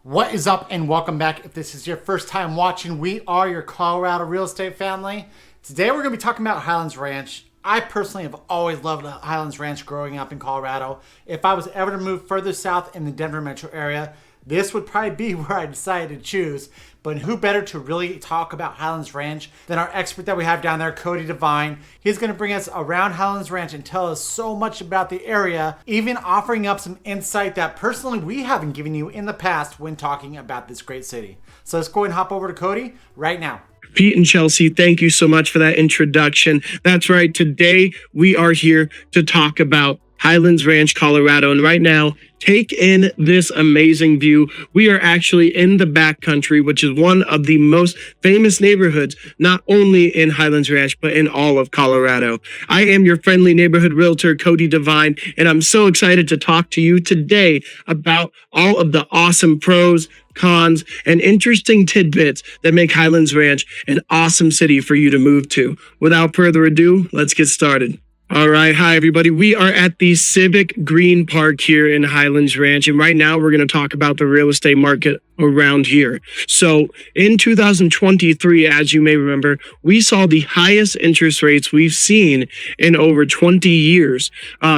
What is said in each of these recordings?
What is up and welcome back. If this is your first time watching, we are your Colorado real estate family. Today we're going to be talking about Highlands Ranch. I personally have always loved Highlands Ranch growing up in Colorado. If I was ever to move further south in the Denver metro area, this would probably be where I decided to choose. But who better to really talk about Highlands Ranch than our expert that we have down there, Cody Devine. He's going to bring us around Highlands Ranch and tell us so much about the area, even offering up some insight that personally we haven't given you in the past when talking about this great city. So let's go ahead and hop over to Cody right now. Pete and Chelsea, thank you so much for that introduction. That's right. Today we are here to talk about Highlands Ranch, Colorado. And right now, take in this amazing view. We are actually in the backcountry, which is one of the most famous neighborhoods, not only in Highlands Ranch, but in all of Colorado. I am your friendly neighborhood realtor, Cody Devine, and I'm so excited to talk to you today about all of the awesome pros, cons, and interesting tidbits that make Highlands Ranch an awesome city for you to move to. Without further ado, let's get started. All right. Hi, everybody. We are at the Civic Green Park here in Highlands Ranch. And right now we're going to talk about the real estate market around here. So in 2023, as you may remember, we saw the highest interest rates we've seen in over 20 years,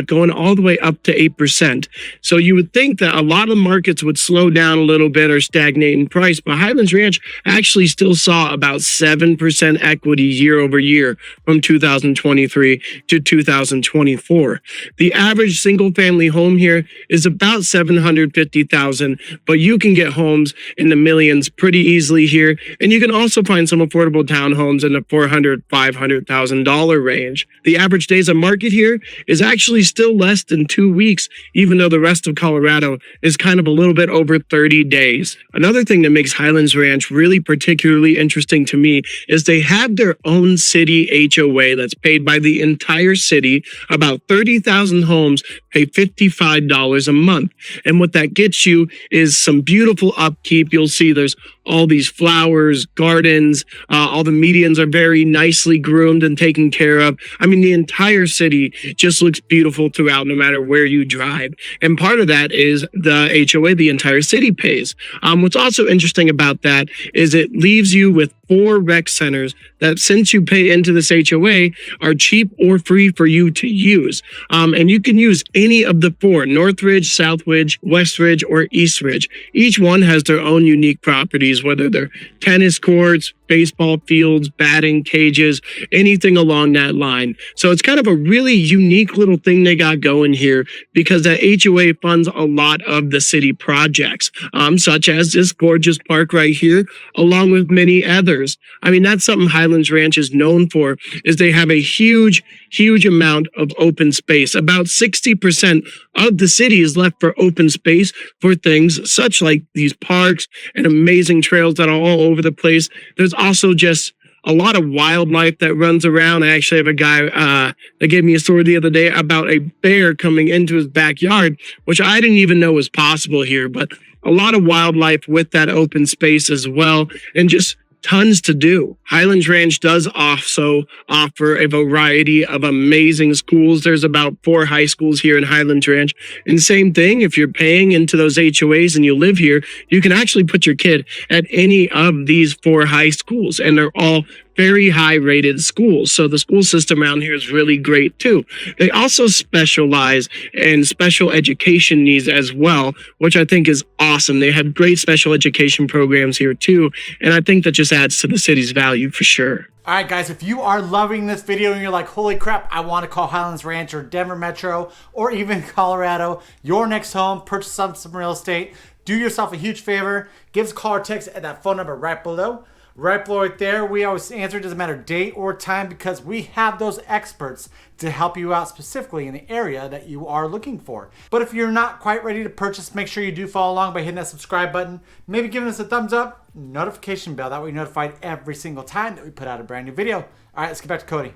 going all the way up to 8%. So you would think that a lot of markets would slow down a little bit or stagnate in price, but Highlands Ranch actually still saw about 7% equity year over year from 2023 to 2024. The average single family home here is about $750,000, but you can get homes in the millions pretty easily here. And you can also find some affordable townhomes in the $400,000, $500,000 range. The average days on market here is actually still less than 2 weeks, even though the rest of Colorado is kind of a little bit over 30 days. Another thing that makes Highlands Ranch really particularly interesting to me is they have their own city HOA that's paid by the entire city. About 30,000 homes pay $55 a month. And what that gets you is some beautiful upkeep. You'll see there's all these flowers, gardens, all the medians are very nicely groomed and taken care of. I mean, the entire city just looks beautiful throughout, no matter where you drive. And part of that is the HOA the entire city pays. What's also interesting about that is it leaves you with 4 rec centers that, since you pay into this HOA, are cheap or free for you to use. And you can use any of the 4, Northridge, Southridge, Westridge, or Eastridge. Each one has their own unique properties, whether they're tennis courts, baseball fields, batting cages, anything along that line. So it's kind of a really unique little thing they got going here, because that HOA funds a lot of the city projects, such as this gorgeous park right here, along with many others. I mean, that's something Highlands Ranch is known for, is they have a huge amount of open space. About 60% of the city is left for open space for things such like these parks and amazing trails that are all over the place. There's also just a lot of wildlife that runs around. I actually have a guy that gave me a story the other day about a bear coming into his backyard, which I didn't even know was possible here, but a lot of wildlife with that open space as well, and just tons to do. Highlands Ranch does also offer a variety of amazing schools. There's about 4 high schools here in Highlands Ranch. And same thing, if you're paying into those HOAs and you live here, you can actually put your kid at any of these 4 high schools, and they're all very high rated schools. So the school system around here is really great too. They also specialize in special education needs as well, which I think is awesome. They have great special education programs here too. And I think that just adds to the city's value for sure. All right, guys, if you are loving this video and you're like, holy crap, I want to call Highlands Ranch or Denver Metro or even Colorado your next home, purchase some real estate, do yourself a huge favor, give us a call or text at that phone number right below. Right below right there, we always answer. It doesn't matter date or time, because we have those experts to help you out specifically in the area that you are looking for. But if you're not quite ready to purchase, make sure you do follow along by hitting that subscribe button, maybe giving us a thumbs up, notification bell, that way you're notified every single time that we put out a brand new video. All right, let's get back to Cody.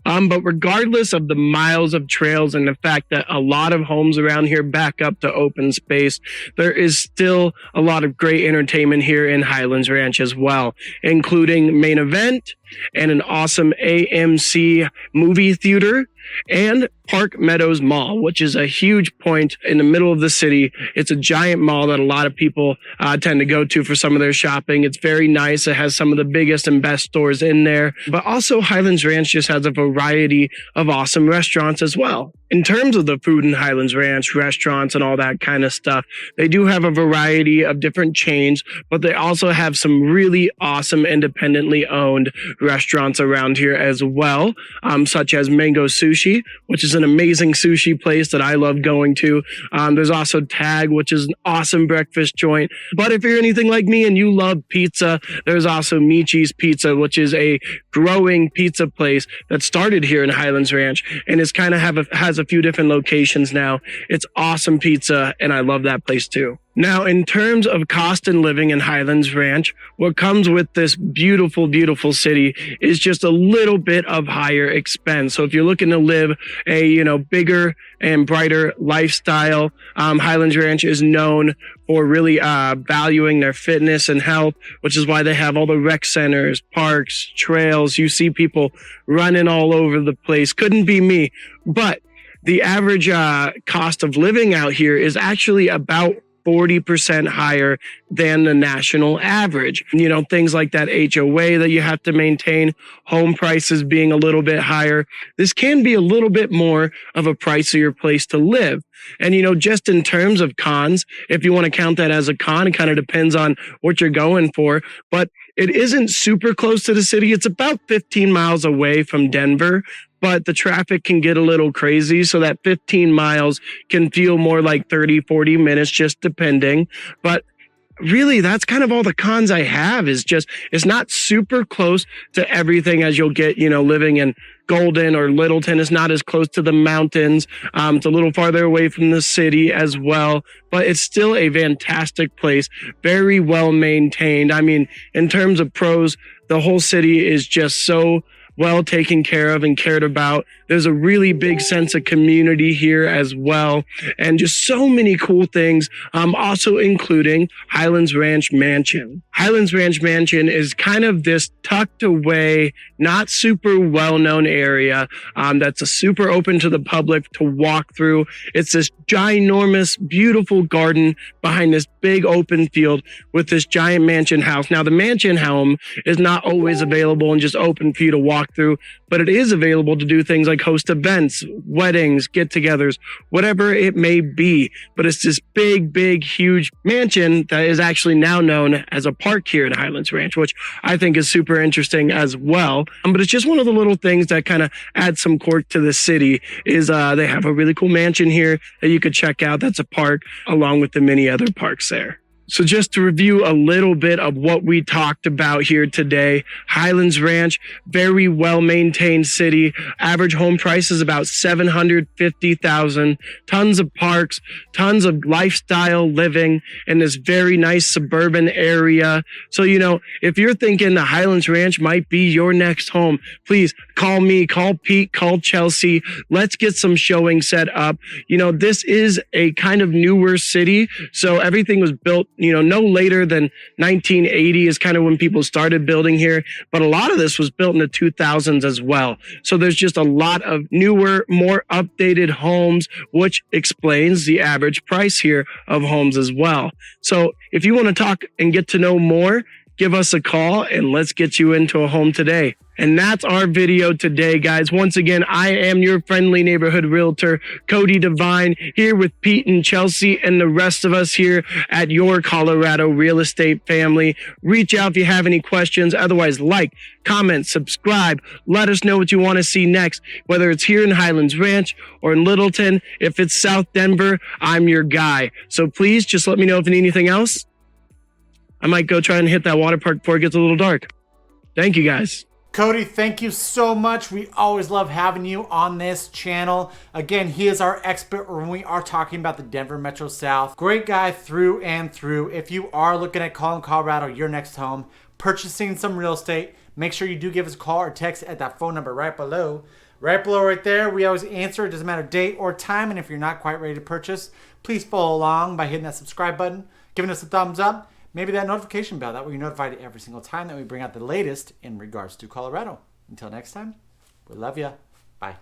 But regardless of the miles of trails and the fact that a lot of homes around here back up to open space, there is still a lot of great entertainment here in Highlands Ranch as well, including Main Event and an awesome AMC movie theater. and Park Meadows Mall, which is a huge point in the middle of the city. It's a giant mall that a lot of people tend to go to for some of their shopping. It's very nice. It has some of the biggest and best stores in there, but also Highlands Ranch just has a variety of awesome restaurants as well. In terms of the food in Highlands Ranch, restaurants and all that kind of stuff, they do have a variety of different chains, but they also have some really awesome independently owned restaurants around here as well, such as Mango Sushi, which is an amazing sushi place that I love going to. There's also Tag, which is an awesome breakfast joint. But if you're anything like me and you love pizza, there's also Michi's Pizza, which is a growing pizza place that started here in Highlands Ranch and is kind of has a few different locations now. It's awesome pizza, and I love that place too. Now, in terms of cost and living in Highlands Ranch, what comes with this beautiful, beautiful city is just a little bit of higher expense. So if you're looking to live a, bigger and brighter lifestyle, Highlands Ranch is known for really valuing their fitness and health, which is why they have all the rec centers, parks, trails. You see people running all over the place. Couldn't be me. But the average cost of living out here is actually about 40% higher than the national average. Things like that HOA that you have to maintain, home prices being a little bit higher. This can be a little bit more of a pricier place to live. And, just in terms of cons, if you want to count that as a con, it kind of depends on what you're going for. But it isn't super close to the city. It's about 15 miles away from Denver. But the traffic can get a little crazy. So that 15 miles can feel more like 30, 40 minutes, just depending. But really, that's kind of all the cons I have is just, it's not super close to everything as you'll get, living in Golden or Littleton. Is not as close to the mountains. It's a little farther away from the city as well, but it's still a fantastic place. Very well maintained. I mean, in terms of pros, the whole city is just so well taken care of and cared about. There's a really big sense of community here as well, and just so many cool things, also including Highlands Ranch Mansion. Highlands Ranch Mansion is kind of this tucked away, not super well-known area that's a super open to the public to walk through. It's this ginormous, beautiful garden behind this big open field with this giant mansion house. Now, the mansion home is not always available and just open for you to walk through, but it is available to do things like host events, weddings, get-togethers, whatever it may be. But it's this big, huge mansion that is actually now known as a park here at Highlands Ranch, which I think is super interesting as well. But it's just one of the little things that kind of adds some quirk to the city is they have a really cool mansion here that you could check out. That's a park along with the many other parks there. So just to review a little bit of what we talked about here today, Highlands Ranch, very well-maintained city. Average home price is about $750,000. Tons of parks, tons of lifestyle living in this very nice suburban area. So, if you're thinking the Highlands Ranch might be your next home, please call me, call Pete, call Chelsea. Let's get some showing set up. This is a kind of newer city, so everything was built no later than 1980 is kind of when people started building here. But a lot of this was built in the 2000s as well. So there's just a lot of newer, more updated homes, which explains the average price here of homes as well. So if you want to talk and get to know more, give us a call and let's get you into a home today. And that's our video today, guys. Once again, I am your friendly neighborhood realtor, Cody Devine, here with Pete and Chelsea and the rest of us here at your Colorado real estate family. Reach out if you have any questions. Otherwise, like, comment, subscribe. Let us know what you want to see next, whether it's here in Highlands Ranch or in Littleton. If it's South Denver, I'm your guy. So please just let me know if you need anything else. I might go try and hit that water park before it gets a little dark. Thank you, guys. Cody, thank you so much. We always love having you on this channel. Again, he is our expert when we are talking about the Denver Metro South. Great guy through and through. If you are looking at calling Colorado your next home, purchasing some real estate, make sure you do give us a call or text at that phone number right below. Right below right there, we always answer. It doesn't matter date or time. And if you're not quite ready to purchase, please follow along by hitting that subscribe button, giving us a thumbs up. Maybe that notification bell. That way you're notified every single time that we bring out the latest in regards to Colorado. Until next time, we love you. Bye.